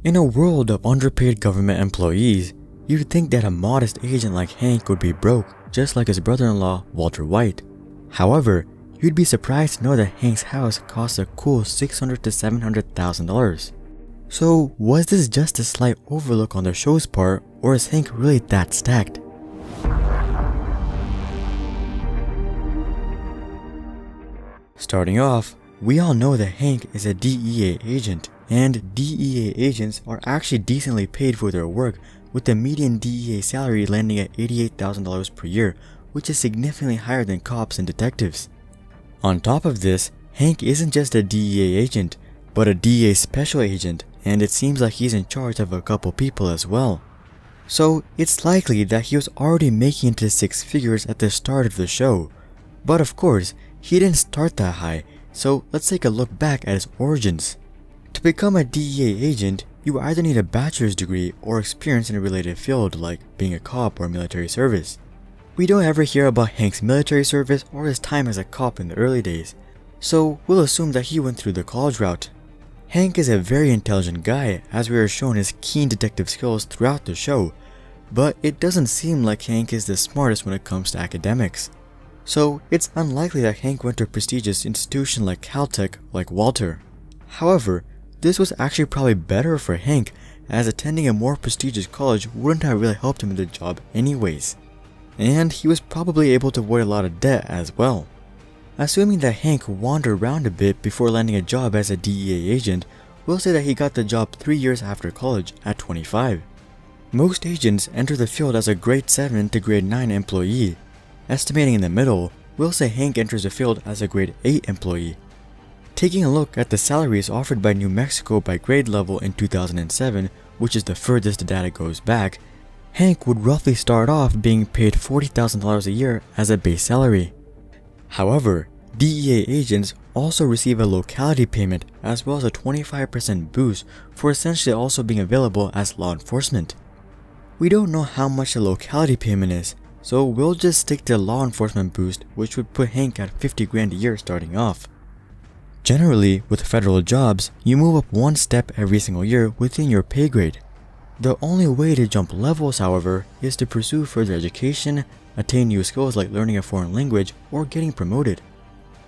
In a world of underpaid government employees, you'd think that a modest agent like Hank would be broke, just like his brother-in-law, Walter White. However, you'd be surprised to know that Hank's house costs a cool $600,000 to $700,000. So, was this just a slight overlook on the show's part, or is Hank really that stacked? Starting off, we all know that Hank is a DEA agent, and DEA agents are actually decently paid for their work, with the median DEA salary landing at $88,000 per year, which is significantly higher than cops and detectives. On top of this, Hank isn't just a DEA agent, but a DEA special agent, and it seems like he's in charge of a couple people as well. So it's likely that he was already making into six figures at the start of the show. But of course, he didn't start that high, so let's take a look back at his origins. To become a DEA agent, you either need a bachelor's degree or experience in a related field like being a cop or military service. We don't ever hear about Hank's military service or his time as a cop in the early days, so we'll assume that he went through the college route. Hank is a very intelligent guy, as we are shown his keen detective skills throughout the show, but it doesn't seem like Hank is the smartest when it comes to academics. So it's unlikely that Hank went to a prestigious institution like Caltech like Walter. However, this was actually probably better for Hank, as attending a more prestigious college wouldn't have really helped him in the job anyways. And he was probably able to avoid a lot of debt as well. Assuming that Hank wandered around a bit before landing a job as a DEA agent, we'll say that he got the job 3 years after college at 25. Most agents enter the field as a grade 7 to grade 9 employee. Estimating in the middle, we'll say Hank enters the field as a grade 8 employee. Taking a look at the salaries offered by New Mexico by grade level in 2007, which is the furthest the data goes back, Hank would roughly start off being paid $40,000 a year as a base salary. However, DEA agents also receive a locality payment as well as a 25% boost for essentially also being available as law enforcement. We don't know how much the locality payment is, so we'll just stick to the law enforcement boost, which would put Hank at $50,000 a year starting off. Generally, with federal jobs, you move up one step every single year within your pay grade. The only way to jump levels, however, is to pursue further education, attain new skills like learning a foreign language, or getting promoted.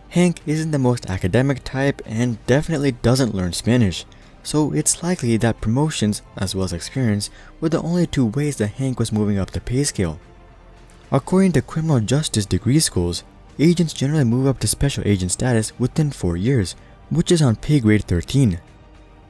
Hank isn't the most academic type and definitely doesn't learn Spanish, so it's likely that promotions as well as experience were the only two ways that Hank was moving up the pay scale. According to criminal justice degree schools, agents generally move up to special agent status within 4 years, which is on pay grade 13.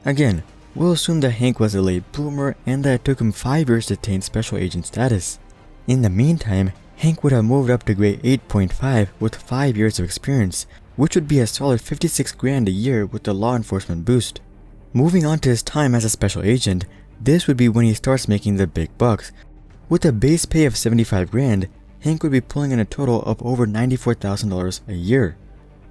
Again, we'll assume that Hank was a late bloomer and that it took him 5 years to attain special agent status. In the meantime, Hank would have moved up to grade 8.5 with 5 years of experience, which would be a solid $56,000 a year with the law enforcement boost. Moving on to his time as a special agent, this would be when he starts making the big bucks. With a base pay of $75,000, Hank would be pulling in a total of over $94,000 a year.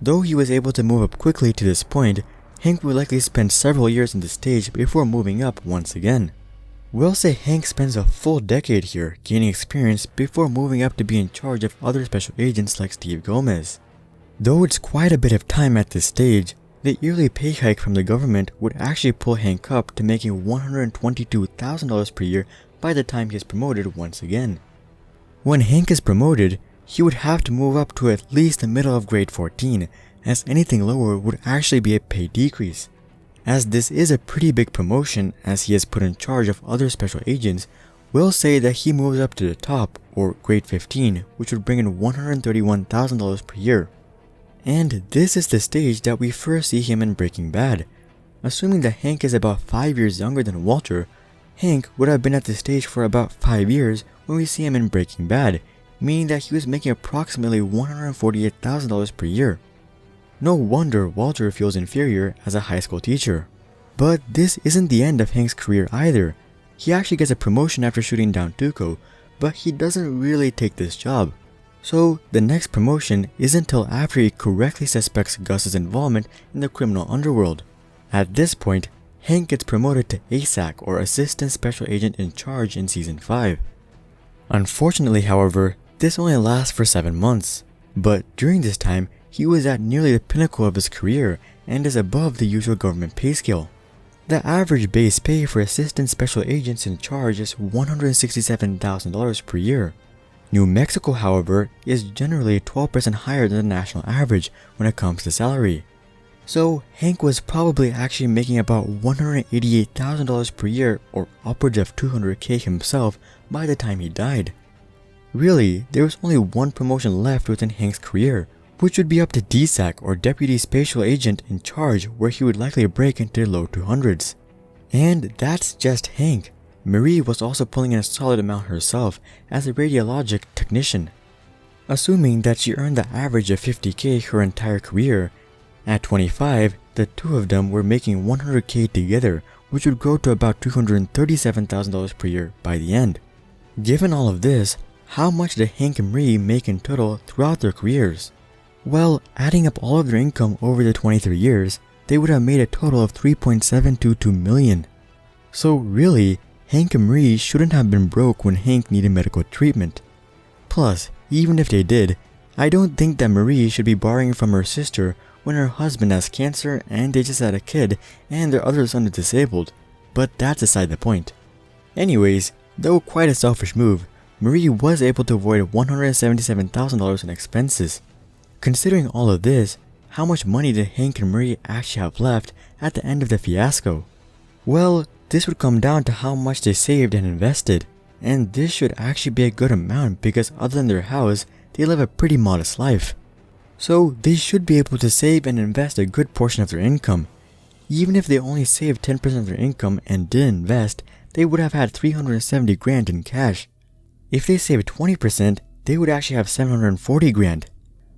Though he was able to move up quickly to this point, Hank would likely spend several years in the stage before moving up once again. We'll say Hank spends a full decade here gaining experience before moving up to be in charge of other special agents like Steve Gomez. Though it's quite a bit of time at this stage, the yearly pay hike from the government would actually pull Hank up to making $122,000 per year by the time he is promoted once again. When Hank is promoted, he would have to move up to at least the middle of grade 14, as anything lower would actually be a pay decrease. As this is a pretty big promotion as he is put in charge of other special agents, we'll say that he moves up to the top, or grade 15, which would bring in $131,000 per year. And this is the stage that we first see him in Breaking Bad. Assuming that Hank is about 5 years younger than Walter, Hank would have been at this stage for about 5 years when we see him in Breaking Bad, meaning that he was making approximately $148,000 per year. No wonder Walter feels inferior as a high school teacher. But this isn't the end of Hank's career either. He actually gets a promotion after shooting down Tuco, but he doesn't really take this job. So the next promotion isn't until after he correctly suspects Gus's involvement in the criminal underworld. At this point, Hank gets promoted to ASAC, or Assistant Special Agent in Charge, in Season 5. Unfortunately, however, this only lasts for 7 months. But during this time, he was at nearly the pinnacle of his career and is above the usual government pay scale. The average base pay for assistant special agents in charge is $167,000 per year. New Mexico, however, is generally 12% higher than the national average when it comes to salary. So Hank was probably actually making about $188,000 per year, or upwards of $200K himself, by the time he died. Really, there was only one promotion left within Hank's career, which would be up to DSAC, or Deputy Special Agent in Charge, where he would likely break into the low 200s. And that's just Hank. Marie was also pulling in a solid amount herself as a radiologic technician. Assuming that she earned the average of $50K her entire career, at 25, the two of them were making $100K together, which would grow to about $237,000 per year by the end. Given all of this, how much did Hank and Marie make in total throughout their careers? Well, adding up all of their income over the 23 years, they would have made a total of $3.722 million. So really, Hank and Marie shouldn't have been broke when Hank needed medical treatment. Plus, even if they did, I don't think that Marie should be borrowing from her sister when her husband has cancer and they just had a kid and their other son is disabled, but that's aside the point. Anyways, though quite a selfish move, Marie was able to avoid $177,000 in expenses. Considering all of this, how much money did Hank and Marie actually have left at the end of the fiasco? Well, this would come down to how much they saved and invested, and this should actually be a good amount because other than their house, they live a pretty modest life. So they should be able to save and invest a good portion of their income. Even if they only saved 10% of their income and didn't invest, they would have had $370,000 in cash. If they saved 20%, they would actually have $740,000.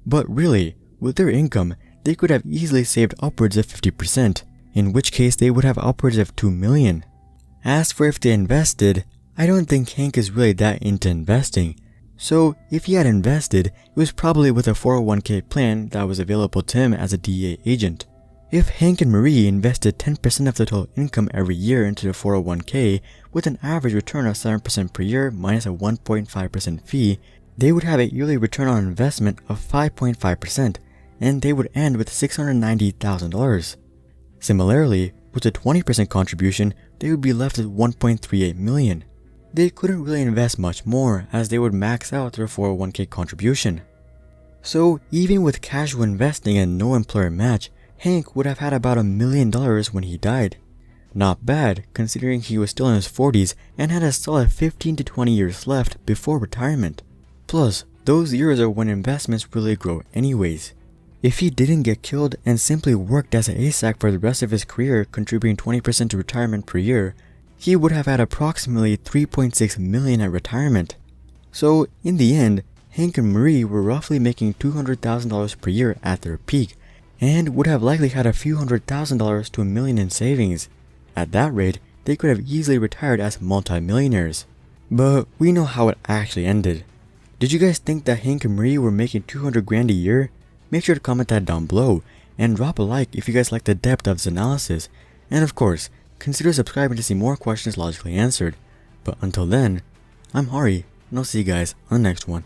But really, with their income, they could have easily saved upwards of 50%, in which case they would have upwards of $2 million. As for if they invested, I don't think Hank is really that into investing. So if he had invested, it was probably with a 401k plan that was available to him as a DEA agent. If Hank and Marie invested 10% of the total income every year into the 401k with an average return of 7% per year minus a 1.5% fee, they would have a yearly return on investment of 5.5%, and they would end with $690,000. Similarly, with a 20% contribution, they would be left with $1.38 million. They couldn't really invest much more as they would max out their 401k contribution. So even with casual investing and no employer match, Hank would have had about $1 million when he died. Not bad considering he was still in his 40s and had a solid 15 to 20 years left before retirement. Plus, those years are when investments really grow anyways. If he didn't get killed and simply worked as an ASAC for the rest of his career contributing 20% to retirement per year, he would have had approximately $3.6 million at retirement. So in the end, Hank and Marie were roughly making $200,000 per year at their peak, and would have likely had a few $100,000 to $1 million in savings. At that rate, they could have easily retired as multi-millionaires. But we know how it actually ended. Did you guys think that Hank and Marie were making $200,000 a year? Make sure to comment that down below, and drop a like if you guys like the depth of this analysis. And of course, consider subscribing to see more questions logically answered. But until then, I'm Hari, and I'll see you guys on the next one.